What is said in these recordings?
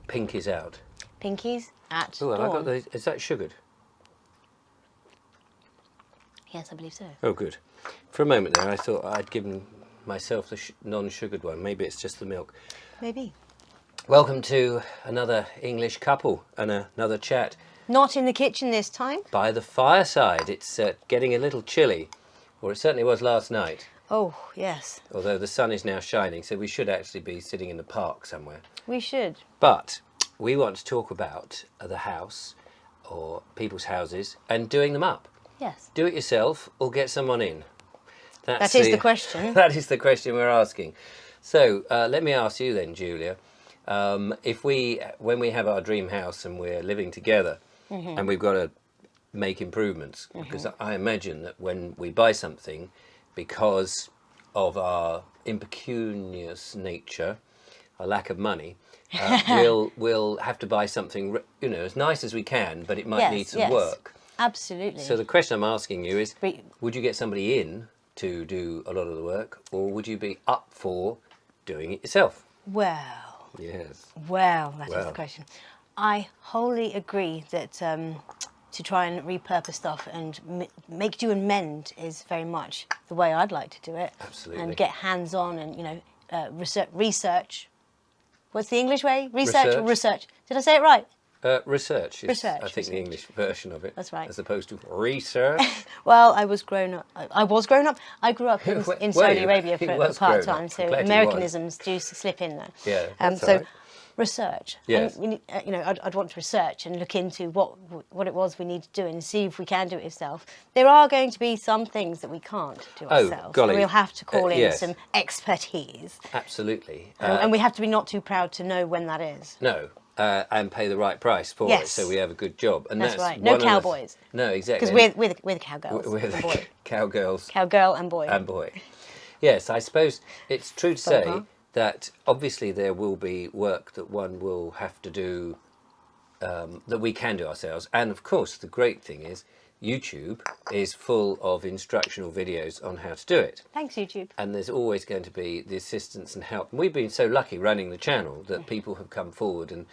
Pinky's out. Pinky's at Oh, have I got dawn. those? Is that sugared? Yes, I believe so. Oh, good. For a moment there, I thought I'd given myself the non-sugared one. Maybe it's just the milk. Maybe. Welcome to another English couple and another chat Not in the kitchen this time. by the fireside. It's getting a little chilly, or it certainly was last night, Oh, yes. although the sun is now shining, so we should actually be sitting in the park somewhere. We should. But we want to talk about the house or people's houses and doing them up. Yes. Do it yourself or get someone in. That is the question. That is the question we're asking. So let me ask you then, Julia. When we have our dream house and we're living together and we've got to make improvements, because I imagine that when we buy something, because of our impecunious nature, our lack of money, we'll have to buy something, as nice as we can, but it might need some work. Absolutely. So the question I'm asking you is, But- would you get somebody in to do a lot of the work, or would you be up for doing it yourself? Well, Yes. that is Well. the question. I wholly agree that to try and repurpose stuff and make do and mend is very much the way I'd like to do it. Absolutely. And get hands-on and, research. What's the English way? Research or research? Did I say it right? Research is, Research, I think, research. the English version of it. That's right. As opposed to research. Well, I was grown up. I grew up in Were Saudi you? Arabia He for was part grown time, up. so I'm glad you Americanisms do slip in there. Yeah, that's so all right. research. Yes. And we need, I'd want to research and look into what it was we need to do and see if we can do it ourselves. There are going to be some things that we can't do ourselves. golly. So we'll have to call in yes. some expertise, Absolutely. and we have to be not too proud to know when that is. No. And pay the right price for it, Yes. so we have a good job. And That's that's right. No one of the- cowboys. No, exactly. Because we're the cowgirls. We're and the boy. cowgirls Cowgirl and boy. and boy. Yes, I suppose it's true to say Uh-huh. that obviously there will be work that one will have to do, that we can do ourselves. And of course, the great thing is YouTube is full of instructional videos on how to do it. Thanks, YouTube. And there's always going to be the assistance and help. And we've been so lucky running the channel that people have come forward and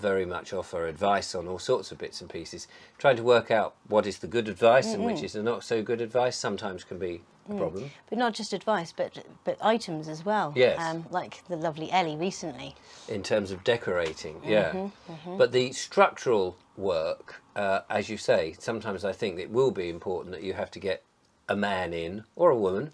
very much offer advice on all sorts of bits and pieces. Trying to work out what is the good advice and which is the not so good advice sometimes can be a problem. But not just advice, but items as well. Yes. Like the lovely Ellie recently. In terms of decorating, yeah. But the structural work, as you say, sometimes I think it will be important that you have to get a man in, or a woman,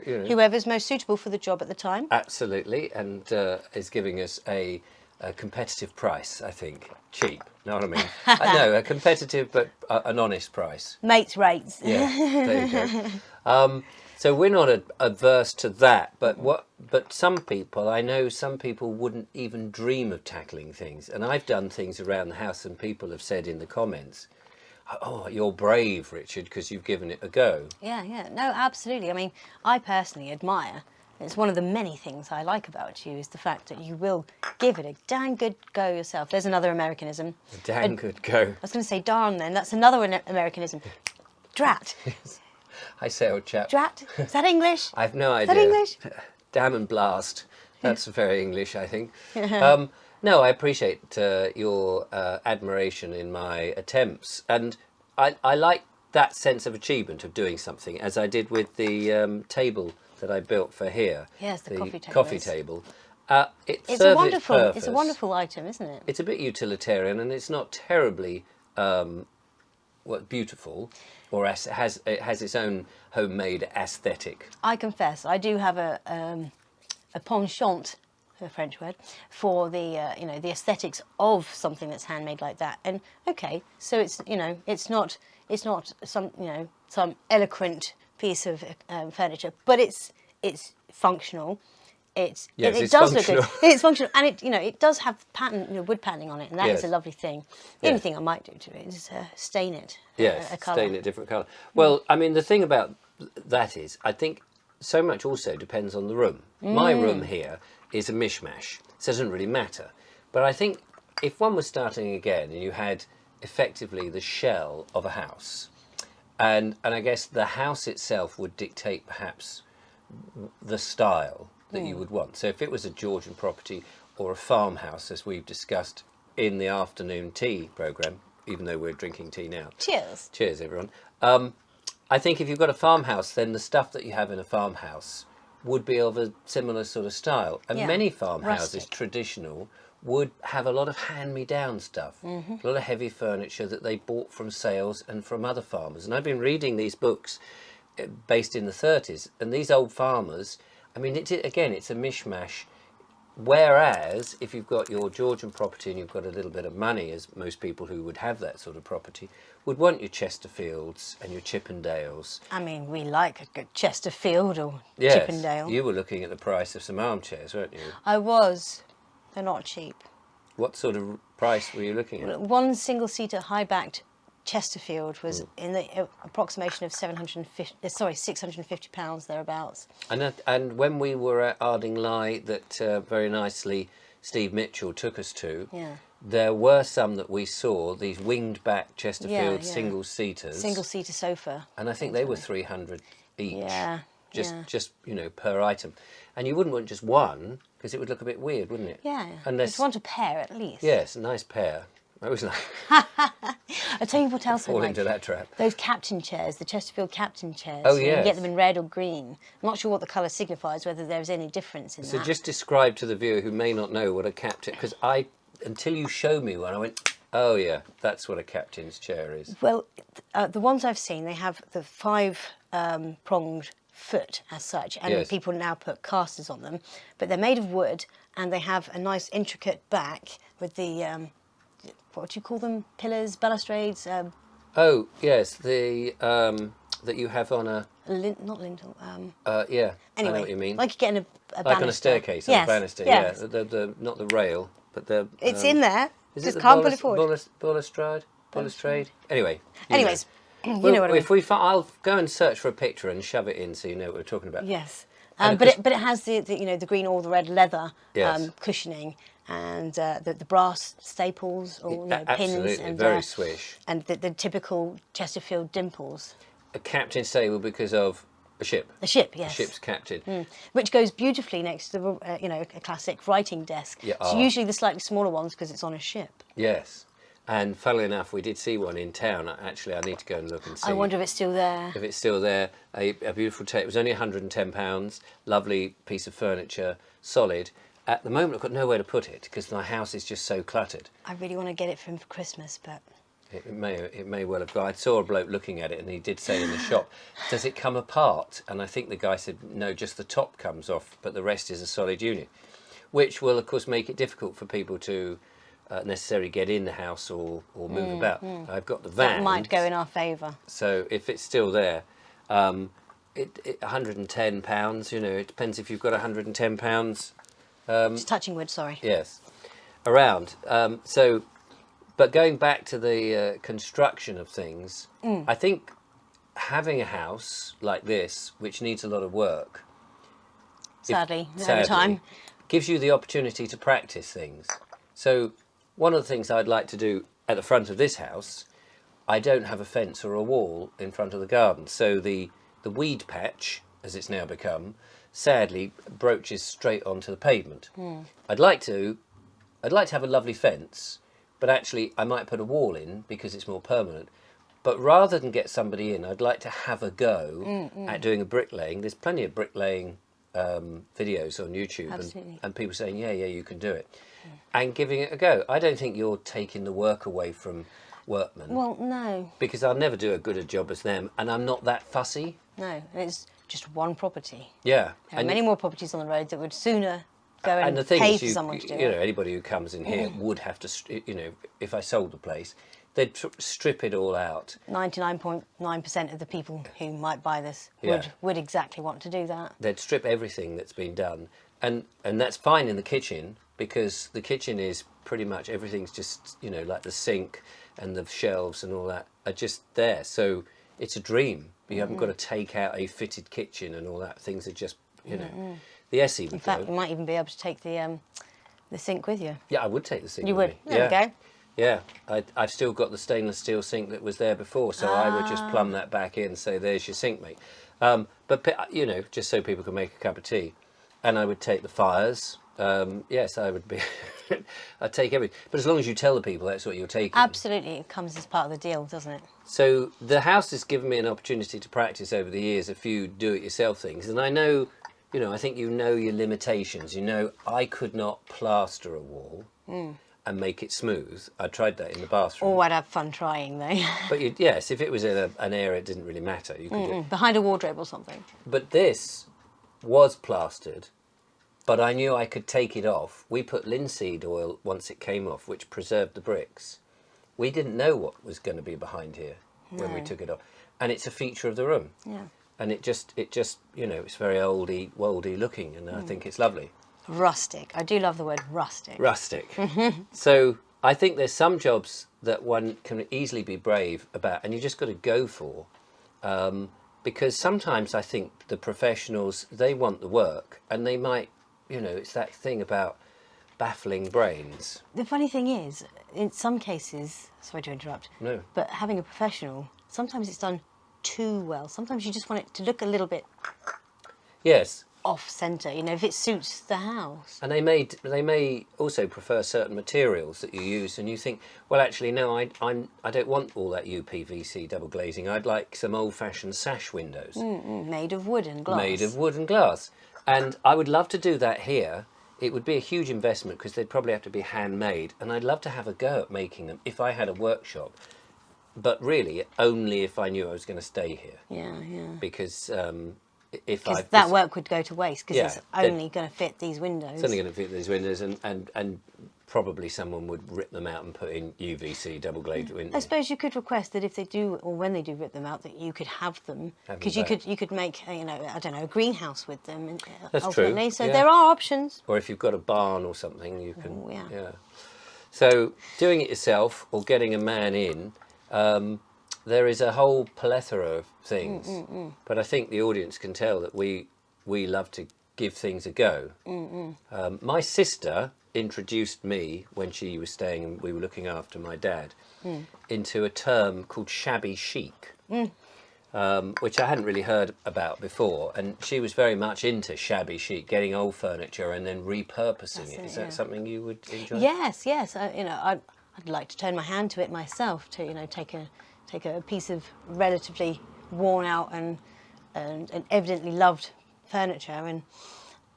Whoever's most suitable for the job at the time. absolutely, and is giving us a competitive price, I think. Cheap, know what I mean? No, a competitive but an honest price. Mates rates. Yeah, there you go. So we're not adverse to that, but some people, I know some people wouldn't even dream of tackling things. And I've done things around the house and people have said in the comments, oh, you're brave, Richard, because you've given it a go. Yeah. No, absolutely. I mean, I personally admire, it's one of the many things I like about you, is the fact that you will give it a dang good go yourself. There's another Americanism. A dang good go. I was going to say darn then, that's another Americanism. Drat. I say, old chap. Drat? Is that English? I've no idea. Is that English? Damn and blast. That's very English, I think. No, I appreciate your admiration in my attempts. And I like that sense of achievement of doing something, as I did with the table that I built for here. Yes, the coffee table coffee is- table. It It's serves a wonderful, its it's a purpose. wonderful item, isn't it? It's a bit utilitarian, and it's not terribly beautiful, or it has its own homemade aesthetic. I confess, I do have a penchant, a French word, for the the aesthetics of something that's handmade like that. And okay, so it's not some eloquent piece of furniture, but it's functional. Yes, it it's does look functional. good. It's functional, and it does have wood paneling on it, and that is Yes. a lovely thing. The Yes. only thing I might do to it is stain it. Yes, a colour. stain it a different colour. Well, I mean, the thing about that is, I think so much also depends on the room. My room here is a mishmash, so it doesn't really matter. But I think if one was starting again and you had effectively the shell of a house, and I guess the house itself would dictate perhaps the style that you would want. So if it was a Georgian property or a farmhouse, as we've discussed in the afternoon tea programme, even though we're drinking tea now. Cheers. Cheers, everyone. I think if you've got a farmhouse, then the stuff that you have in a farmhouse would be of a similar sort of style. And Yeah, many farmhouses, rustic. traditional, would have a lot of hand-me-down stuff, Mm-hmm. a lot of heavy furniture that they bought from sales and from other farmers. And I've been reading these books based in the 30s, and these old farmers, I mean, it's a mishmash. Whereas if you've got your Georgian property and you've got a little bit of money, as most people who would have that sort of property would want, your Chesterfields and your Chippendales. I mean, we like a good Chesterfield or Yes, Chippendale. you were looking at the price of some armchairs, weren't you? I was. They're not cheap. What sort of price were you looking at? One single-seater high-backed Chesterfield was in the approximation of £650 thereabouts. And when we were at Ardingly, that very nicely Steve Mitchell took us to, Yeah. there were some that we saw, these winged back Chesterfield Yeah. single-seaters. Single-seater sofa. And I think they were 300 each. Yeah. Just per item. And you wouldn't want just one, because it would look a bit weird, wouldn't it? Yeah. Unless, You'd want a pair at least. yes, a nice pair. I was like, I'll tell you what else I fall like. into that trap. Those captain chairs, the Chesterfield captain chairs. Oh, You can yes. get them in red or green. I'm not sure what the colour signifies, whether there's any difference in So that. just describe to the viewer who may not know what a captain, because until you showed me one, I went, oh yeah, that's what a captain's chair is. Well, the ones I've seen, they have the five-pronged foot as such, and Yes. people now put casters on them. But they're made of wood, and they have a nice intricate back with the, what do you call them? Pillars, balustrades, Oh, yes, the that you have on a, not lintel. yeah, Anyway, I know what you mean. like you get in a Like on a banister. staircase, Yes, on a banister, yes. yeah. The not the rail, but the... It's in there. Is Just it the can't put it forward. balustrade? Anyway. you Anyways, know. you know what I mean. If I'll go and search for a picture and shove it in so you know what we're talking about. Yes, And but of it has the green or the red leather Yes. cushioning and the brass staples or pins Absolutely, and very swish. and the typical Chesterfield dimples. A captain's table because of a ship. The ship, yes. A ship's captain. Which goes beautifully next to the a classic writing desk. Yeah, So usually the slightly smaller ones because it's on a ship. Yes. And funnily enough, we did see one in town. Actually, I need to go and look and see. I wonder if it's still there. if it's still there. A beautiful table. It was only £110. Lovely piece of furniture, solid. At the moment, I've got nowhere to put it because my house is just so cluttered. I really want to get it for him for Christmas, but It may well have. I saw a bloke looking at it, and he did say in the shop, "Does it come apart?" And I think the guy said, "No, just the top comes off, but the rest is a solid unit," which will, of course, make it difficult for people to necessarily get in the house or move about. I've got the van. that might go in our favour. So if it's still there, £110. It depends if you've got £110. Just touching wood, sorry. Yes, around. But going back to the construction of things, I think having a house like this, which needs a lot of work, Sadly, over time. gives you the opportunity to practice things. So one of the things I'd like to do at the front of this house, I don't have a fence or a wall in front of the garden. So the weed patch, as it's now become, sadly broaches straight onto the pavement. I'd like to have a lovely fence, but actually I might put a wall in because it's more permanent. But rather than get somebody in, I'd like to have a go at doing a bricklaying. There's plenty of bricklaying videos on YouTube, Absolutely. and people saying, yeah, you can do it, and giving it a go. I don't think you're taking the work away from workmen, Well, no, because I'll never do a good a job as them, and I'm not that fussy. no. It's just one property. Yeah, There are many more properties on the road that would sooner go and the thing pay is, for someone to do you know, it. anybody who comes in here would have to, if I sold the place, they'd strip it all out. 99.9% of the people who might buy this Yeah. would exactly want to do that. They'd strip everything that's been done, and that's fine in the kitchen, because the kitchen is pretty much everything's just, like the sink and the shelves and all that are just there. So it's a dream. You haven't got to take out a fitted kitchen and all that. Things are just, the Essie would In fact, go. you might even be able to take the sink with you. Yeah, I would take the sink. You with would. me. There we go. Yeah, I've still got the stainless steel sink that was there before, so I would just plumb that back in, say, there's your sink, mate. But, just so people can make a cup of tea. And I would take the fires. Yes, I would be I take everything. But as long as you tell the people that's what you're taking. Absolutely, it comes as part of the deal, doesn't it? So the house has given me an opportunity to practice over the years a few do-it-yourself things, and I know, I think you know your limitations. I could not plaster a wall and make it smooth. I tried that in the bathroom. Oh, I'd have fun trying though. But yes, if it was in an area it didn't really matter. You could do it. Behind a wardrobe or something. But this was plastered, but I knew I could take it off. We put linseed oil once it came off, which preserved the bricks. We didn't know what was going to be behind here when we took it off. And it's a feature of the room. Yeah. And it just it's very oldie, woldy looking, and I think it's lovely. Rustic. I do love the word rustic. Rustic. So I think there's some jobs that one can easily be brave about, and you just got to go for. Because sometimes I think the professionals, they want the work, and they might, it's that thing about baffling brains. The funny thing is, in some cases, sorry to interrupt, No. but having a professional, sometimes it's done too well. Sometimes you just want it to look a little bit Yes. off-centre, if it suits the house. And they may also prefer certain materials that you use, and you think, well, actually, no, I don't want all that UPVC double glazing. I'd like some old-fashioned sash windows. Made of wood and glass. Made of wood and glass. And I would love to do that here. It would be a huge investment because they'd probably have to be handmade, and I'd love to have a go at making them if I had a workshop. But really, only if I knew I was going to stay here. Yeah. Because Because that work would go to waste because Yeah, it's only going to fit these windows. it's only going to fit these windows, and probably someone would rip them out and put in UVC double glazed I windows. suppose you could request that if they do, or when they do rip them out, that you could have them, Have because them you could make a greenhouse with them. And, That's true, ultimately. So yeah. there are options. Or if you've got a barn or something, you can. Oh, yeah. So doing it yourself or getting a man in, there is a whole plethora of things. But I think the audience can tell that we love to give things a go. My sister introduced me when she was staying and we were looking after my dad into a term called shabby chic. Which I hadn't really heard about before, and she was very much into shabby chic, getting old furniture and then repurposing it. Is that something you would enjoy? Yes. I'd like to turn my hand to it myself. To take a piece of relatively worn out and evidently loved furniture and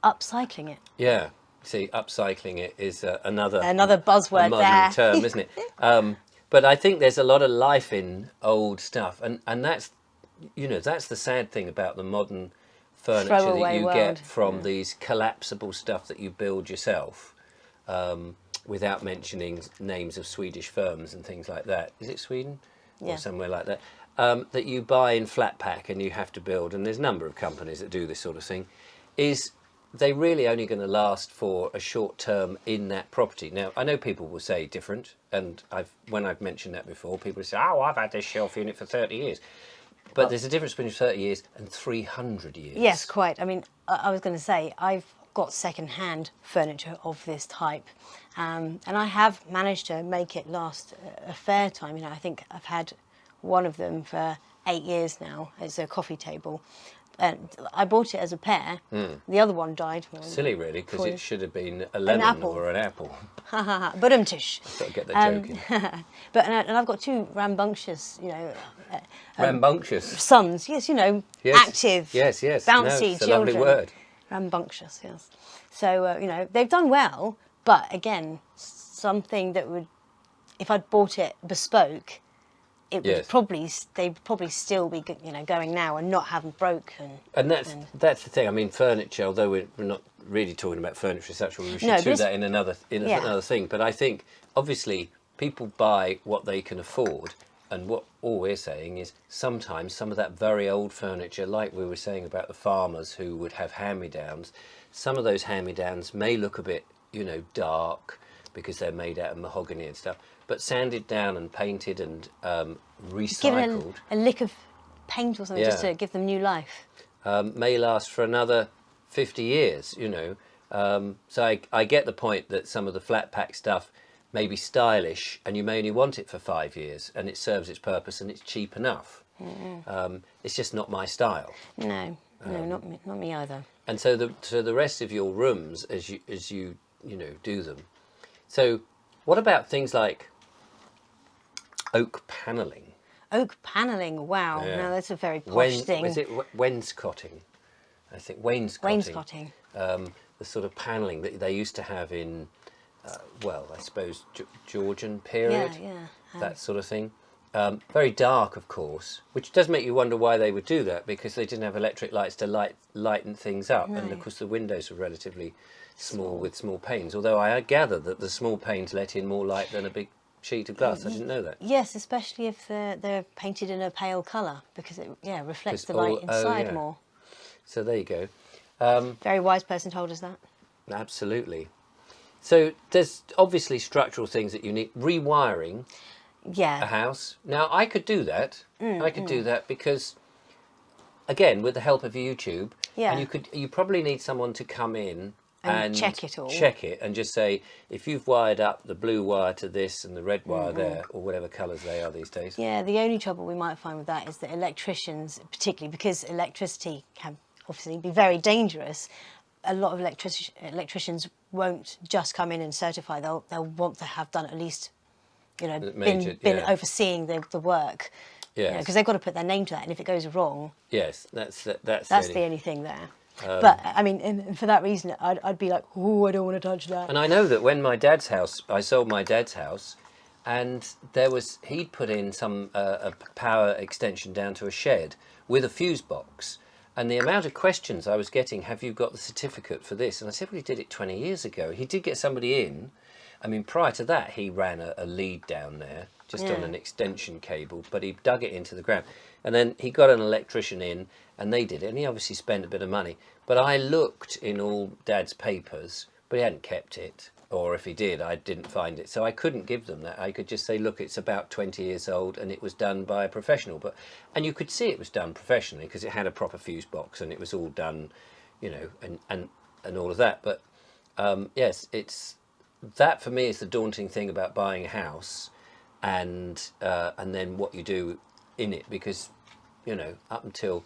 upcycling it. Yeah. See, upcycling it is another buzzword a modern there. term, isn't it? But I think there's a lot of life in old stuff, and that's that's the sad thing about the modern furniture that Throwaway you world. get from these collapsible stuff that you build yourself, without mentioning names of Swedish firms and things like that. Is it Sweden Yeah. or somewhere like that? That you buy in flat pack and you have to build, and there's a number of companies that do this sort of thing. Is they really only going to last for a short term in that property? Now, I know people will say different, and when I've mentioned that before, people say, "Oh, I've had this shelf unit for 30 years." But there's a difference between 30 years and 300 years. Yes, quite. I mean, I was going to say, I've got second-hand furniture of this type, and I have managed to make it last a fair time. I think I've had one of them for 8 years now. It's a coffee table. And I bought it as a pair. The other one died. Silly, really, because it should have been a An lemon apple. or an apple. But tish. Got to get that joke in. But and I've got two rambunctious, Rambunctious. sons. Yes, Yes. active. Yes, yes. Bouncy No, it's a children. lovely word. Rambunctious, yes. So they've done well, but again, something that would, if I'd bought it bespoke, it would Yes. they'd probably still be going now and not having broken. And that's the thing. I mean, furniture. Although we're not really talking about furniture as such, we should No, do but that in another Yeah. thing. But I think obviously people buy what they can afford, and all we're saying is sometimes some of that very old furniture, like we were saying about the farmers who would have hand-me-downs, some of those hand-me-downs may look a bit dark because they're made out of mahogany and stuff, but sanded down and painted and recycled. Given a lick of paint or something just Yeah. to give them new life. May last for another 50 years, So I get the point that some of the flat pack stuff may be stylish and you may only want it for 5 years and it serves its purpose and it's cheap enough. It's just not my style. No, not me either. And so the rest of your rooms, as you do them, So, what about things like oak panelling? Oak panelling. Wow. Yeah. Now that's a very posh thing. Is it wainscoting? I think wainscoting. Wainscoting. The sort of panelling that they used to have in, well, I suppose Georgian period. Yeah. That sort of thing. Very dark, of course, which does make you wonder why they would do that, because they didn't have electric lights to lighten things up, and of course the windows were relatively small with small panes. Although I gather that the small panes let in more light than a big sheet of glass. I didn't know that. Yes, especially if they're painted in a pale colour, because it reflects the light inside more. So there you go. Very wise person told us that. Absolutely. So there's obviously structural things that you need. Rewiring a Yeah. house. Now, I could do that. I could do that because, again, with the help of YouTube, Yeah. and you probably need someone to come in and check it all. check it and just say, if you've wired up the blue wire to this and the red wire there, or whatever colours they are these days. Yeah, the only trouble we might find with that is that electricians, particularly because electricity can obviously be very dangerous, a lot of electricians won't just come in and certify. They'll want to have done at least, been overseeing the work. Yes. Because they've got to put their name to that, and if it goes wrong, Yes, that's the only thing there. But I mean, and for that reason, I'd be like, oh, I don't want to touch that. And I know that when I sold my dad's house, and he'd put in some a power extension down to a shed with a fuse box, and the amount of questions I was getting, have you got the certificate for this? And I said, well, he did it 20 years ago. He did get somebody in. I mean, prior to that, he ran a lead down there, just on an extension cable, but he dug it into the ground. And then he got an electrician in, and they did it, and he obviously spent a bit of money. But I looked in all Dad's papers, but he hadn't kept it. Or if he did, I didn't find it. So I couldn't give them that. I could just say, look, it's about 20 years old, and it was done by a professional. And you could see it was done professionally, because it had a proper fuse box, and it was all done, and all of that. But yes, that for me is the daunting thing about buying a house, and then what you do in it, because up until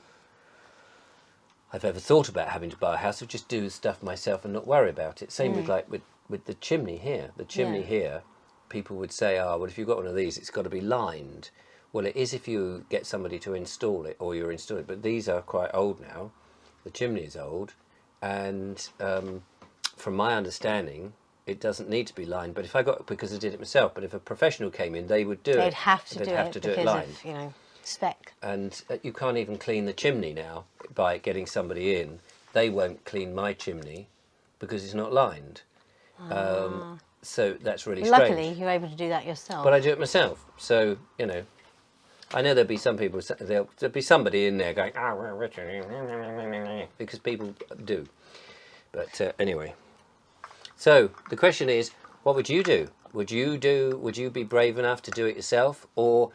I've ever thought about having to buy a house, I'd just do stuff myself and not worry about it. Same with the chimney here. The chimney here, people would say, oh, well, if you've got one of these, it's got to be lined. Well, it is if you get somebody to install it, or you're installing it. But these are quite old now. The chimney is old, and from my understanding, it doesn't need to be lined. But because I did it myself. But if a professional came in, they would do it. They'd have to do it because lined. Of spec. And you can't even clean the chimney now by getting somebody in. They won't clean my chimney because it's not lined. So that's really strange. Luckily, you're able to do that yourself. But I do it myself. So, I know there'll be some people, there'll be somebody in there going, Richard, because people do. But anyway. So the question is, what would you do? Would you be brave enough to do it yourself, or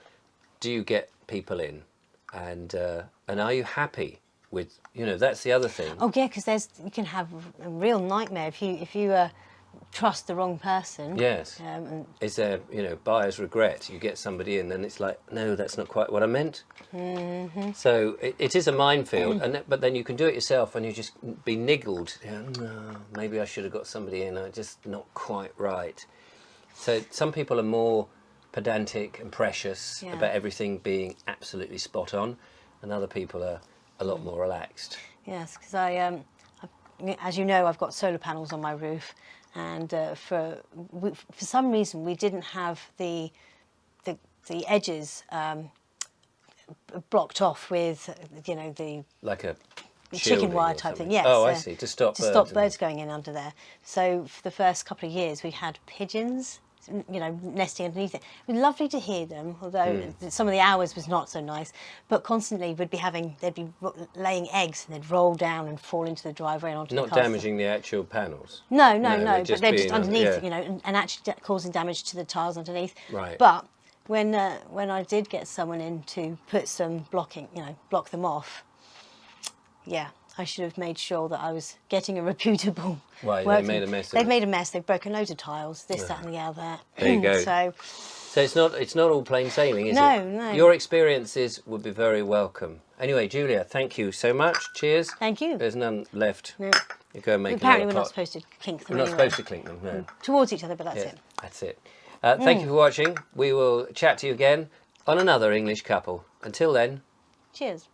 do you get people in? And are you happy with, that's the other thing. Oh yeah, because you can have a real nightmare if you trust the wrong person. Yes. Is there, buyer's regret? You get somebody in, and it's like, no, that's not quite what I meant. Mm-hmm. So it is a minefield, but then you can do it yourself, and you just be niggled. No, maybe I should have got somebody in. I'm just not quite right. So some people are more pedantic and precious about everything being absolutely spot on, and other people are a lot more relaxed. Yes, because as you know, I've got solar panels on my roof, and for some reason we didn't have the edges blocked off with the like a chicken wire type thing. Yes. Oh, I see. To stop birds going in under there. So for the first couple of years, we had pigeons, nesting underneath it. It was lovely to hear them, although some of the hours was not so nice. But constantly they'd be laying eggs, and they'd roll down and fall into the driveway and onto the car. Not damaging the actual panels. No. But they're just underneath, and actually causing damage to the tiles underneath. Right. But when I did get someone in to put some blocking, block them off, I should have made sure that I was getting a reputable. Why, they made a mess of it? They've made a mess. They've broken loads of tiles, this, that, and the other. There you go. So So it's not all plain sailing, is it? No, no. Your experiences would be very welcome. Anyway, Julia, thank you so much. Cheers. Thank you. There's none left. No. You go and make Apparently, another we're not pot. supposed to clink them. We're not anyway. supposed to clink them, no. Towards each other, but that's Yeah, it. that's it. Thank you for watching. We will chat to you again on another English couple. Until then. Cheers.